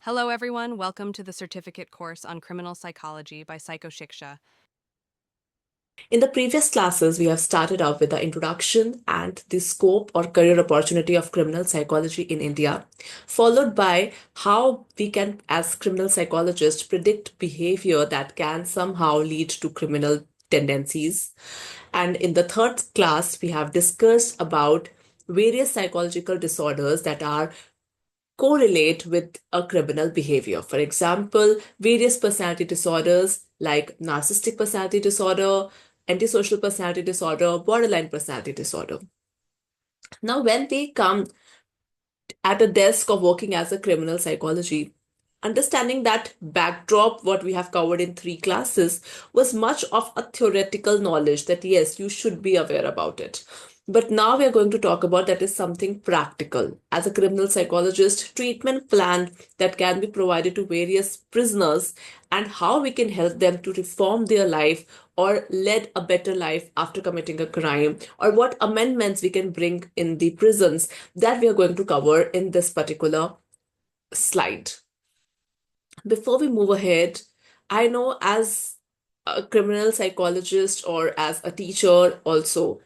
Hello, everyone. Welcome to the certificate course on criminal psychology by Psychoshiksha. In the previous classes, we have started out with the introduction and the scope or career opportunity of criminal psychology in India, followed by how we can, as criminal psychologists, predict behavior that can somehow lead to criminal tendencies. And in the third class, we have discussed about various psychological disorders that are correlate with a criminal behavior. For example, various personality disorders like narcissistic personality disorder, antisocial personality disorder, borderline personality disorder. Now, when we come at a desk of working as a criminal psychology, understanding that backdrop, what we have covered in three classes, was much of a theoretical knowledge that yes, you should be aware about it. But now we are going to talk about that is something practical. As a criminal psychologist, treatment plan that can be provided to various prisoners and how we can help them to reform their life or lead a better life after committing a crime, or what amendments we can bring in the prisons that we are going to cover in this particular slide. Before we move ahead, I know as a criminal psychologist or as a teacher also,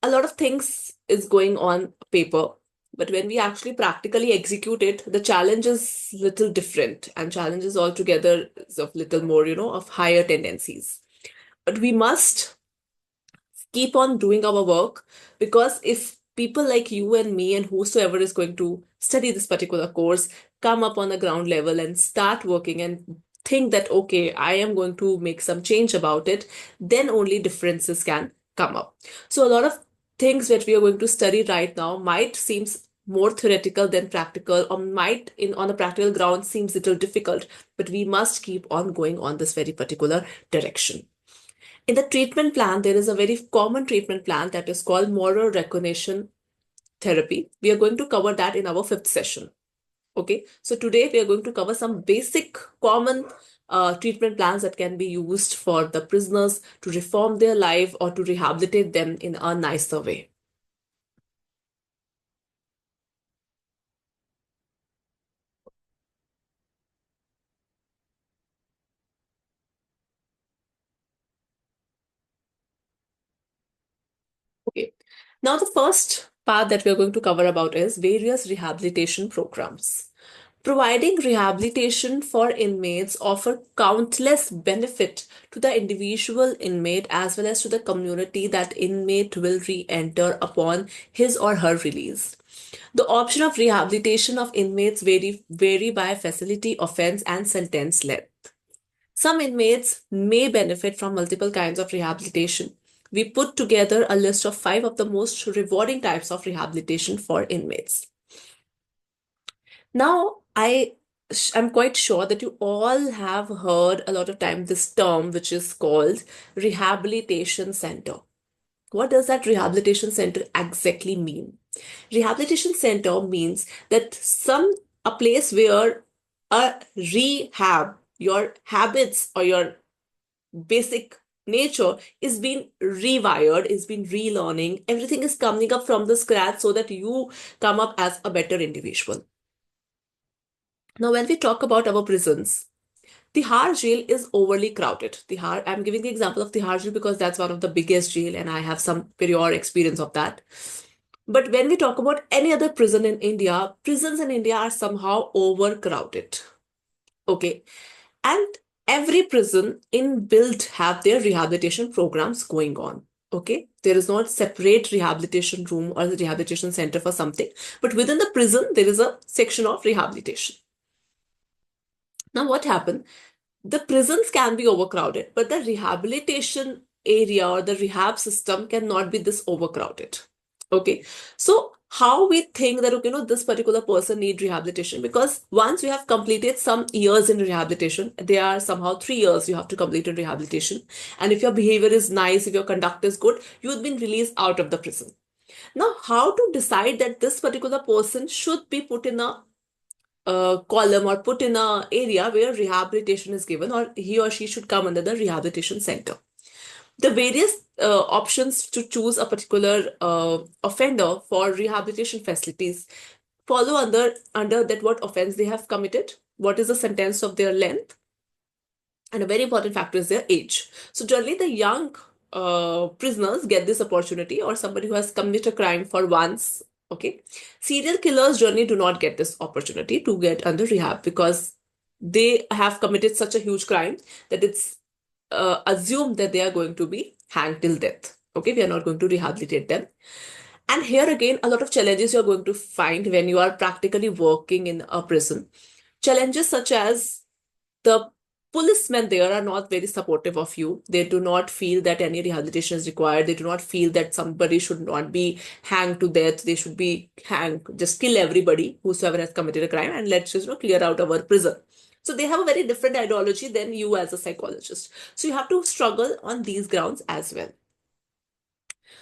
a lot of things is going on paper, but when we actually practically execute it, the challenge is little different and challenges altogether is of little more, of higher tendencies. But we must keep on doing our work, because if people like you and me and whosoever is going to study this particular course come up on the ground level and start working and think that okay, I am going to make some change about it, then only differences can come up. So a lot of things that we are going to study right now might seems more theoretical than practical, or might in on a practical ground seems little difficult, but we must keep on going on this very particular direction. In the treatment plan, there is a very common treatment plan that is called moral recognition therapy. We are going to cover that in our fifth session. Okay, so today we are going to cover some basic common treatment plans that can be used for the prisoners to reform their life or to rehabilitate them in a nicer way. Okay, now the first part that we are going to cover about is various rehabilitation programs. Providing rehabilitation for inmates offer countless benefit to the individual inmate as well as to the community that inmate will re-enter upon his or her release. The option of rehabilitation of inmates vary by facility, offense, and sentence length. Some inmates may benefit from multiple kinds of rehabilitation. We put together a list of 5 of the most rewarding types of rehabilitation for inmates. Now, I'm quite sure that you all have heard a lot of time this term, which is called rehabilitation center. What does that rehabilitation center exactly mean? Rehabilitation center means that a place where a rehab, your habits or your basic nature is being rewired, is being relearning. Everything is coming up from the scratch so that you come up as a better individual. Now, when we talk about our prisons, the Har jail is overly crowded. I'm giving the example of the Har jail because that's one of the biggest jail and I have some prior experience of that. But when we talk about any other prison in India, prisons in India are somehow overcrowded. Okay. And every prison in built have their rehabilitation programs going on. Okay. There is not separate rehabilitation room or the rehabilitation center for something, but within the prison, there is a section of rehabilitation. Now, what happened? The prisons can be overcrowded, but the rehabilitation area or the rehab system cannot be this overcrowded. Okay. So how we think that, okay, this particular person need rehabilitation, because once you have completed some years in rehabilitation, they are somehow 3 years you have to complete in rehabilitation. And if your behavior is nice, if your conduct is good, you've been released out of the prison. Now, how to decide that this particular person should be put in a column or put in a area where rehabilitation is given, or he or she should come under the rehabilitation center? The various options to choose a particular offender for rehabilitation facilities follow under that what offense they have committed, what is the sentence of their length, and a very important factor is their age. So generally, the young prisoners get this opportunity, or somebody who has committed a crime for once. Okay, serial killers generally do not get this opportunity to get under rehab because they have committed such a huge crime that it's assumed that they are going to be hanged till death. Okay, we are not going to rehabilitate them. And here again, a lot of challenges you're going to find when you are practically working in a prison. Challenges such as the policemen there are not very supportive of you. They do not feel that any rehabilitation is required. They do not feel that somebody should not be hanged to death. They should be hanged, just kill everybody whosoever has committed a crime and let's just clear out our prison. So they have a very different ideology than you as a psychologist. So you have to struggle on these grounds as well.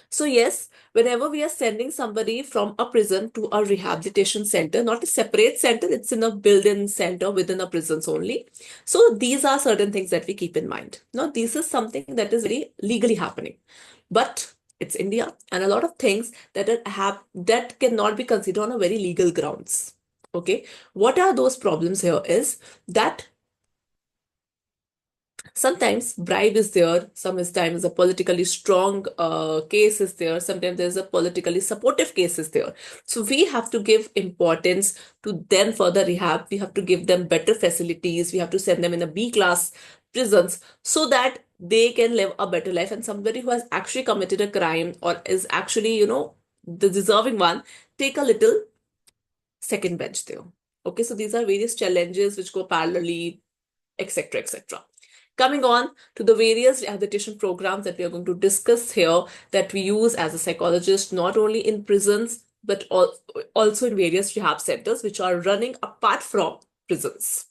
So, yes, whenever we are sending somebody from a prison to a rehabilitation center, not a separate center, it's in a built-in center within a prisons only. So, these are certain things that we keep in mind. Now, this is something that is very legally happening, but it's India, and a lot of things that that cannot be considered on a very legal grounds. Okay, what are those problems here is that sometimes bribe is there, sometimes a politically strong case is there, sometimes there's a politically supportive case is there. So we have to give importance to them for the rehab. We have to give them better facilities. We have to send them in a B class prisons so that they can live a better life. And somebody who has actually committed a crime or is actually the deserving one, take a little second bench there. Okay, so these are various challenges which go parallelly, etc., etc. Coming on to the various rehabilitation programs that we are going to discuss here that we use as a psychologist, not only in prisons, but also in various rehab centers which are running apart from prisons.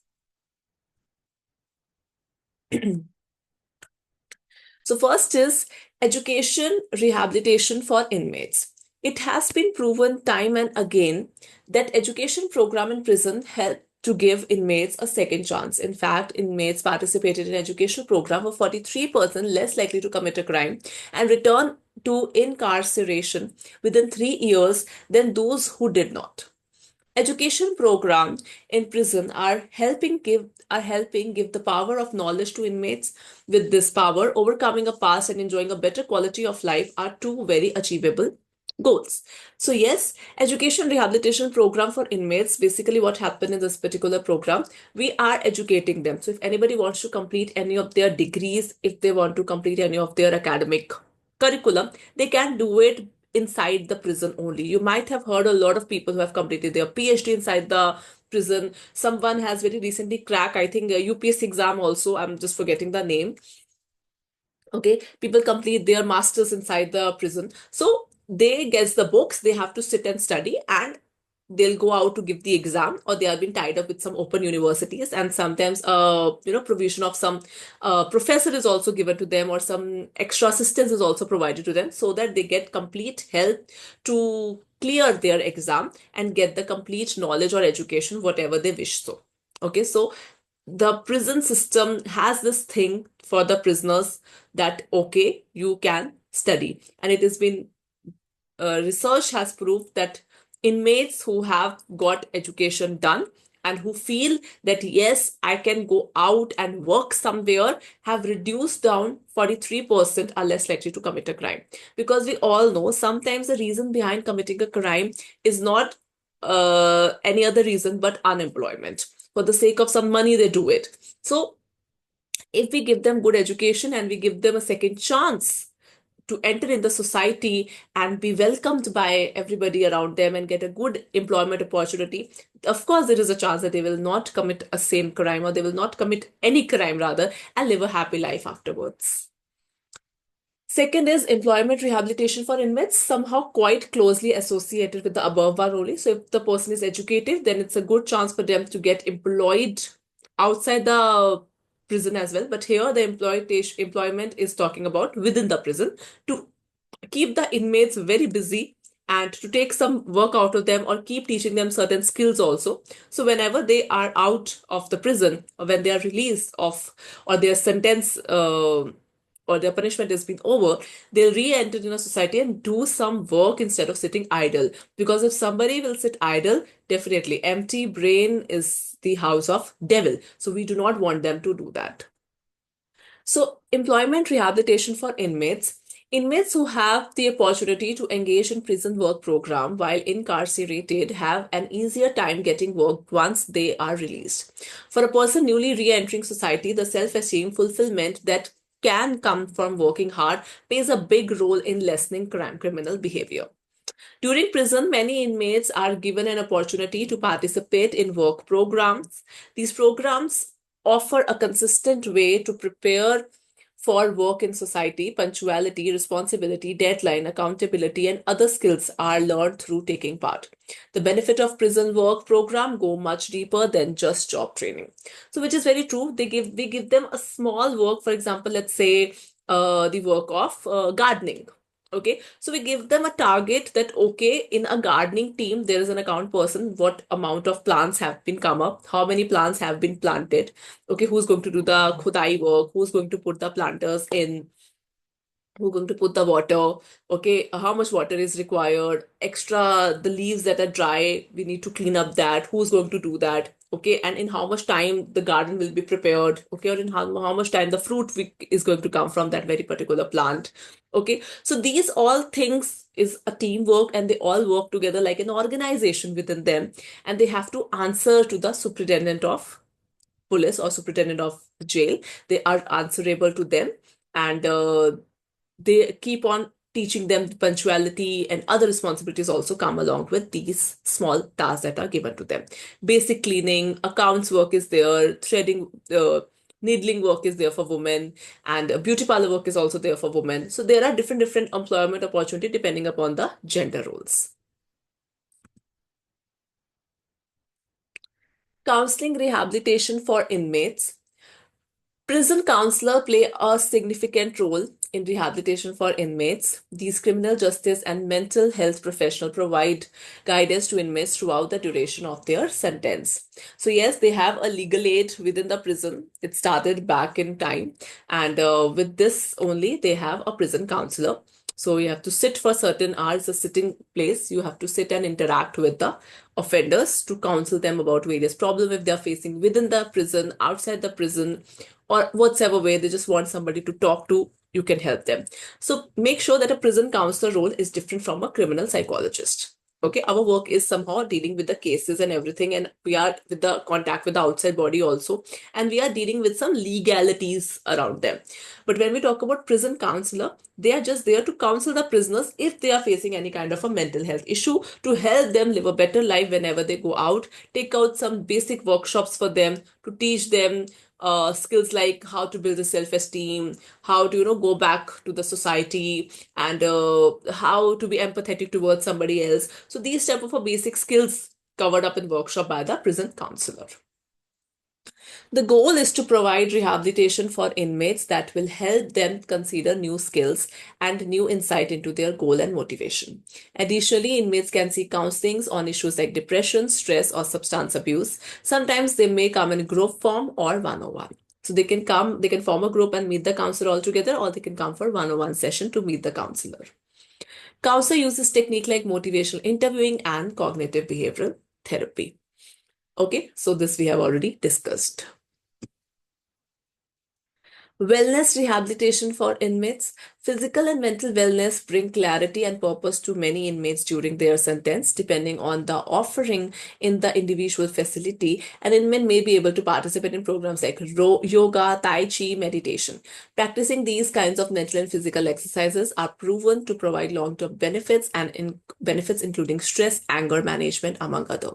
So first is education rehabilitation for inmates. It has been proven time and again that education program in prison help to give inmates a second chance. In fact, inmates participated in educational program were 43% less likely to commit a crime and return to incarceration within 3 years than those who did not. Education programs in prison are helping give the power of knowledge to inmates. With this power, overcoming a past and enjoying a better quality of life are two very achievable goals. So yes, education rehabilitation program for inmates, basically what happened in this particular program, we are educating them. So if anybody wants to complete any of their degrees, if they want to complete any of their academic curriculum, they can do it inside the prison only. You might have heard a lot of people who have completed their PhD inside the prison. Someone has very recently cracked, I think, a UPSC exam also. I'm just forgetting the name. Okay, people complete their masters inside the prison. So they get the books, they have to sit and study, and they'll go out to give the exam, or they have been tied up with some open universities, and sometimes provision of some professor is also given to them, or some extra assistance is also provided to them, so that they get complete help to clear their exam and get the complete knowledge or education whatever they wish. So okay, so the prison system has this thing for the prisoners that okay, you can study, and it has been research has proved that inmates who have got education done and who feel that yes, I can go out and work somewhere, have reduced down 43% are less likely to commit a crime. Because we all know sometimes the reason behind committing a crime is not any other reason but unemployment. For the sake of some money, they do it. So if we give them good education and we give them a second chance to enter in the society and be welcomed by everybody around them and get a good employment opportunity, of course, there is a chance that they will not commit a same crime, or they will not commit any crime rather, and live a happy life afterwards. Second is employment rehabilitation for inmates, somehow quite closely associated with the above one only. So if the person is educated, then it's a good chance for them to get employed outside the prison as well. But here the employment is talking about within the prison to keep the inmates very busy and to take some work out of them or keep teaching them certain skills also. So whenever they are out of the prison, or when they are released of, or their sentence or their punishment has been over, they'll re-enter in a society and do some work instead of sitting idle. Because if somebody will sit idle, definitely empty brain is the house of devil. So we do not want them to do that. So, employment rehabilitation for inmates. Inmates who have the opportunity to engage in prison work program while incarcerated have an easier time getting work once they are released. For a person newly re-entering society, the self-esteem fulfillment that can come from working hard plays a big role in lessening criminal behavior. During prison, many inmates are given an opportunity to participate in work programs. These programs offer a consistent way to prepare for work in society. Punctuality, responsibility, deadline, accountability, and other skills are learned through taking part. The benefit of prison work program go much deeper than just job training. So, which is very true. We give them a small work, for example, let's say the work of gardening. Okay, so we give them a target that, okay, in a gardening team, there is an account person, what amount of plants have been come up, how many plants have been planted, okay, who's going to do the khudai work, who's going to put the planters in, who's going to put the water, okay, how much water is required, extra, the leaves that are dry, we need to clean up that, who's going to do that, okay, and in how much time the garden will be prepared, okay, or in how much time the is going to come from that very particular plant, okay. So these all things is a teamwork and they all work together like an organization within them, and they have to answer to the superintendent of police or superintendent of jail. They are answerable to them, and they keep on teaching them punctuality, and other responsibilities also come along with these small tasks that are given to them. Basic cleaning, accounts work is there, threading, needling work is there for women, and beauty parlor work is also there for women. So there are different employment opportunity depending upon the gender roles. Counseling rehabilitation for inmates. Prison counselor play a significant role in rehabilitation for inmates. These criminal justice and mental health professionals provide guidance to inmates throughout the duration of their sentence. So yes, they have a legal aid within the prison. It started back in time, and with this only they have a prison counselor. So you have to sit for certain hours, a sitting place. You have to sit and interact with the offenders to counsel them about various problems if they are facing within the prison, outside the prison, or whatsoever way they just want somebody to talk to, you can help them. So make sure that a prison counselor role is different from a criminal psychologist. Okay, our work is somehow dealing with the cases and everything, and we are with the contact with the outside body also, and we are dealing with some legalities around them. But when we talk about prison counselor, they are just there to counsel the prisoners if they are facing any kind of a mental health issue, to help them live a better life whenever they go out, take out some basic workshops for them to teach them skills like how to build a self-esteem, how to go back to the society, and how to be empathetic towards somebody else. So these type of basic skills covered up in workshop by the prison counselor. The goal is to provide rehabilitation for inmates that will help them consider new skills and new insight into their goal and motivation. Additionally, inmates can seek counselings on issues like depression, stress, or substance abuse. Sometimes they may come in group form or one-on-one. So they can form a group and meet the counselor all together, or they can come for one-on-one session to meet the counselor. Counselor uses technique like motivational interviewing and cognitive behavioral therapy. Okay, so this we have already discussed. Wellness rehabilitation for inmates. Physical and mental wellness bring clarity and purpose to many inmates during their sentence. Depending on the offering in the individual facility, an inmate may be able to participate in programs like yoga, tai chi, meditation. Practicing these kinds of mental and physical exercises are proven to provide long-term benefits, and benefits including stress, anger management, among other.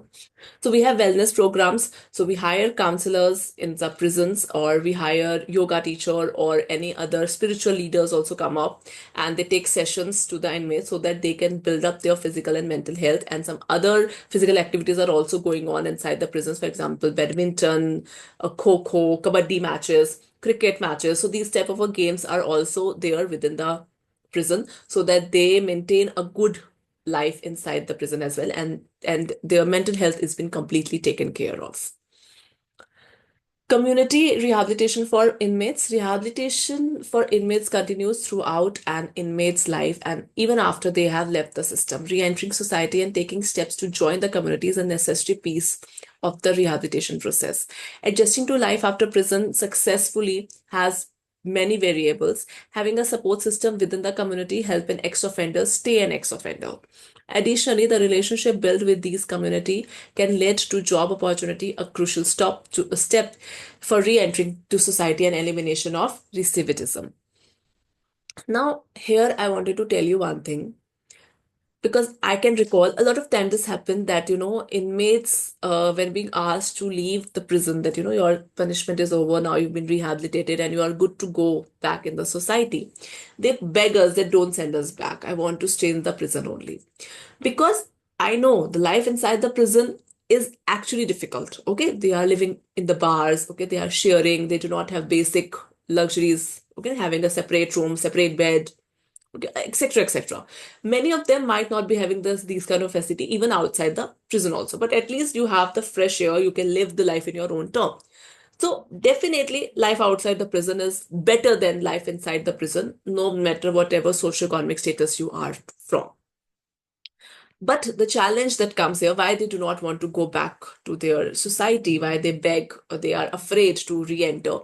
So we have wellness programs. So we hire counselors in the prisons, or we hire yoga teacher or any other spiritual leaders also come up, and they take sessions to the inmates so that they can build up their physical and mental health. And some other physical activities are also going on inside the prisons. For example, badminton, kho, kabaddi matches, cricket matches. So these type of games are also there within the prison, so that they maintain a good life inside the prison as well, and their mental health has been completely taken care of. Community rehabilitation for inmates. Rehabilitation for inmates continues throughout an inmate's life and even after they have left the system. Re-entering society and taking steps to join the community is a necessary piece of the rehabilitation process. Adjusting to life after prison successfully has many variables. Having a support system within the community help an ex-offender stay an ex-offender. Additionally, the relationship built with these community can lead to job opportunity, a crucial step for re-entering to society and elimination of recidivism. Now, here I wanted to tell you one thing because I can recall a lot of time this happened that inmates when being asked to leave the prison that your punishment is over now, you've been rehabilitated and you are good to go back in the society, they beg us that don't send us back, I want to stay in the prison only, because I know the life inside the prison is actually difficult. Okay, they are living in the bars, okay, they are sharing, they do not have basic luxuries, okay, having a separate room, separate bed, okay, etc., etc. Many of them might not be having these kind of facility even outside the prison also, but at least you have the fresh air, you can live the life in your own term. So definitely life outside the prison is better than life inside the prison, no matter whatever socioeconomic status you are from. But the challenge that comes here, why they do not want to go back to their society, why they beg or they are afraid to re-enter,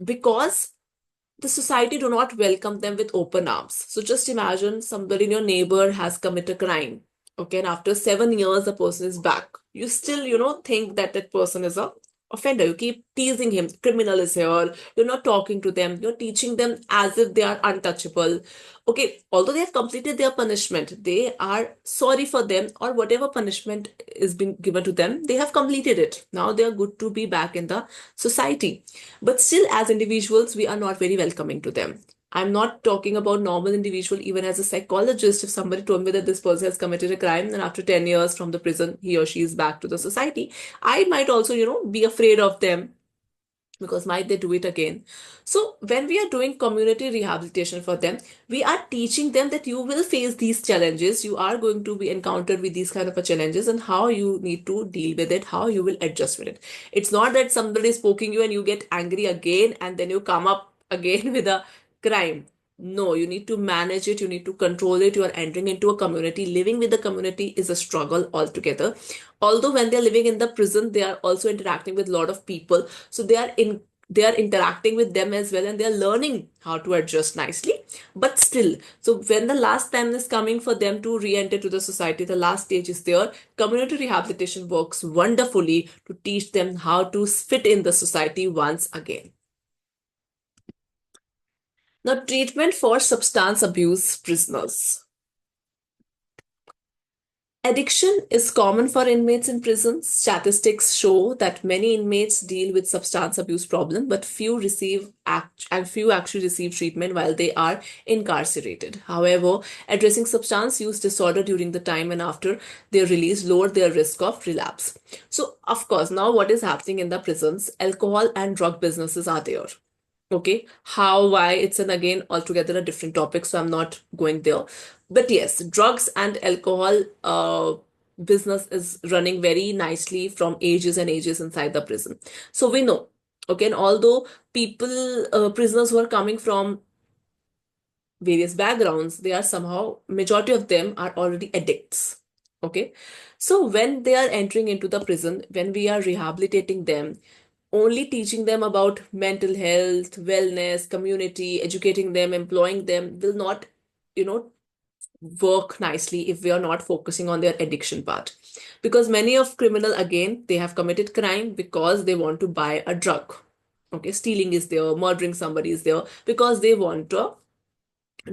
because the society do not welcome them with open arms. So just imagine somebody in your neighbor has committed a crime. Okay, and after 7 years, the person is back. You still, think that that person is a offender. You keep teasing him. Criminal is here. You're not talking to them. You're teaching them as if they are untouchable. Okay, although they have completed their punishment, they are sorry for them or whatever punishment is being given to them. They have completed it. Now they are good to be back in the society. But still, as individuals, we are not very welcoming to them. I'm not talking about normal individual, even as a psychologist. If somebody told me that this person has committed a crime and after 10 years from the prison, he or she is back to the society, I might also, be afraid of them because might they do it again. So when we are doing community rehabilitation for them, we are teaching them that you will face these challenges, you are going to be encountered with these kind of a challenges and how you need to deal with it, how you will adjust with it. It's not that somebody is poking you and you get angry again and then you come up again with a crime. No, you need to manage it, you need to control it. You are entering into a community. Living with the community is a struggle altogether. Although when they're living in the prison, they are also interacting with a lot of people. So they are interacting with them as well and they are learning how to adjust nicely. But still, so when the last time is coming for them to re-enter to the society, the last stage is there. Community rehabilitation works wonderfully to teach them how to fit in the society once again. Now, treatment for substance abuse prisoners. Addiction is common for inmates in prisons. Statistics show that many inmates deal with substance abuse problem, but few actually receive treatment while they are incarcerated. However, addressing substance use disorder during the time and after their release lower their risk of relapse. So, of course, now what is happening in the prisons? Alcohol and drug businesses are there. Okay, how, why, it's an again altogether a different topic, so I'm not going there. But yes, drugs and alcohol business is running very nicely from ages and ages inside the prison. So we know, okay, and although prisoners who are coming from various backgrounds, they are somehow, majority of them are already addicts. Okay, so when they are entering into the prison, when we are rehabilitating them, only teaching them about mental health, wellness, community, educating them, employing them will not, you know, work nicely if we are not focusing on their addiction part. Because many of criminal, again, they have committed crime because they want to buy a drug. Okay, stealing is there, murdering somebody is there because they want a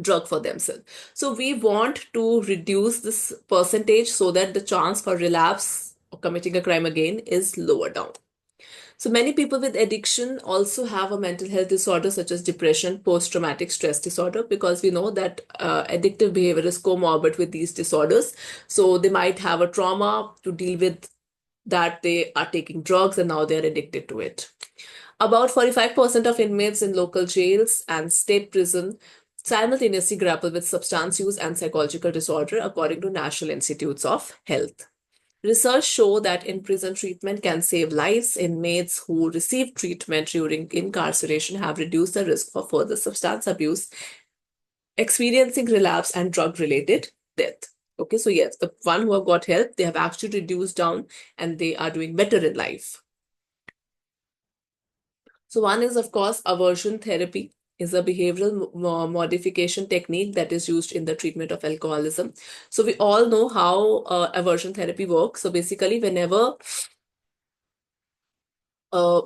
drug for themselves. So we want to reduce this percentage so that the chance for relapse or committing a crime again is lower down. So many people with addiction also have a mental health disorder such as depression, post-traumatic stress disorder, because we know that addictive behavior is comorbid with these disorders. So they might have a trauma to deal with that, they are taking drugs and now they're addicted to it. About 45% of inmates in local jails and state prison simultaneously grapple with substance use and psychological disorder according to National Institutes of Health. Research show that in-prison treatment can save lives. Inmates who receive treatment during incarceration have reduced the risk for further substance abuse, experiencing relapse and drug-related death. Okay, so yes, the one who have got help, they have actually reduced down and they are doing better in life. So one is, of course, aversion therapy is a behavioral modification technique that is used in the treatment of alcoholism. So we all know how aversion therapy works. So basically, whenever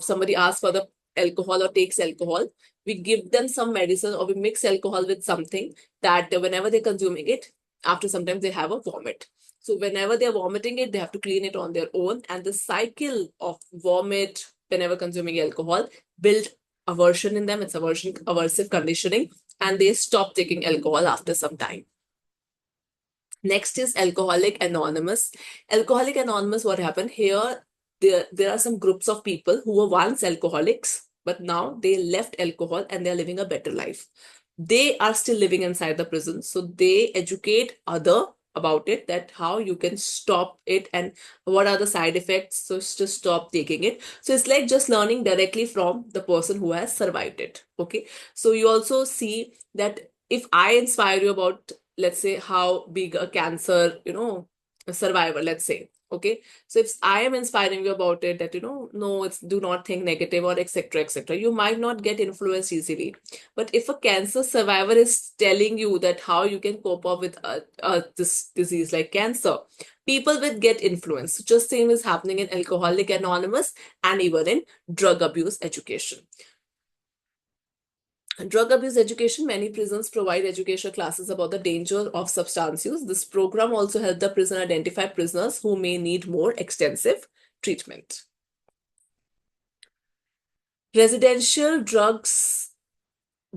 somebody asks for the alcohol or takes alcohol, we give them some medicine or we mix alcohol with something that whenever they're consuming it, after some time they have a vomit. So whenever they're vomiting it, they have to clean it on their own. And the cycle of vomit whenever consuming alcohol build aversion in them. It's aversive conditioning, and they stop taking alcohol after some time. Next is Alcoholic Anonymous. Alcoholic Anonymous, what happened here? There are some groups of people who were once alcoholics, but now they left alcohol and they're living a better life. They are still living inside the prison, so they educate other about it, that how you can stop it and what are the side effects, so to stop taking it. So it's like just learning directly from the person who has survived it. Okay, so you also see that if I inspire you about, let's say, how big a cancer, a survivor, let's say, okay, so if I am inspiring you about it, that no, it's, do not think negative or etc etc, you might not get influenced easily. But if a cancer survivor is telling you that how you can cope up with this disease like cancer, people will get influenced. So just same is happening in Alcoholic Anonymous and even in drug abuse education. Drug abuse education, many prisons provide educational classes about the danger of substance use. This program also helps the prison identify prisoners who may need more extensive treatment. Residential drug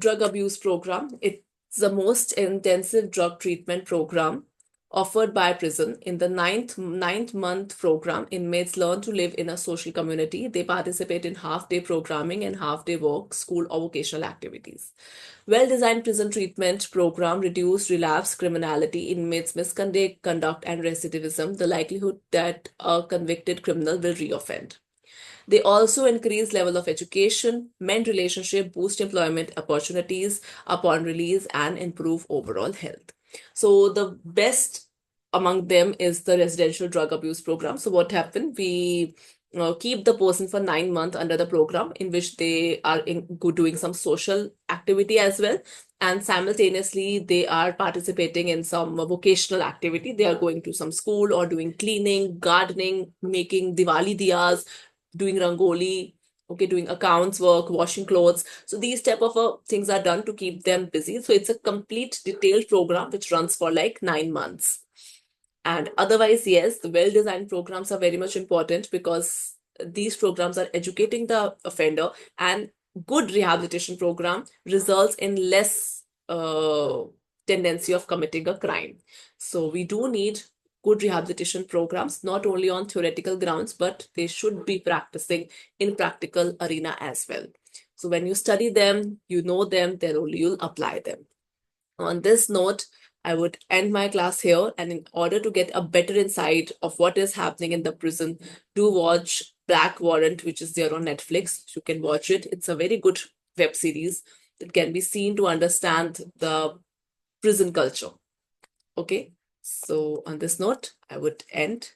abuse program. It's the most intensive drug treatment program offered by prison. In the ninth month program, inmates learn to live in a social community. They participate in half-day programming and half-day work, school or vocational activities. Well-designed prison treatment program reduce relapse, criminality, inmates misconduct, and recidivism, the likelihood that a convicted criminal will reoffend. They also increase level of education, mend relationship, boost employment opportunities upon release, and improve overall health. So the best among them is the residential drug abuse program. So what happened? We keep the person for 9 months under the program, in which they are doing some social activity as well, and simultaneously they are participating in some vocational activity. They are going to some school or doing cleaning, gardening, making Diwali diyas, doing rangoli, okay, doing accounts work, washing clothes. So these type of things are done to keep them busy. So it's a complete detailed program which runs for like 9 months. And otherwise, yes, the well-designed programs are very much important, because these programs are educating the offender, and good rehabilitation program results in less tendency of committing a crime. So we do need good rehabilitation programs, not only on theoretical grounds, but they should be practicing in practical arena as well. So when you study them, you know them, then only you'll apply them. On this note, I would end my class here. And in order to get a better insight of what is happening in the prison, do watch Black Warrant, which is there on Netflix. You can watch it. It's a very good web series that can be seen to understand the prison culture. Okay. So on this note, I would end.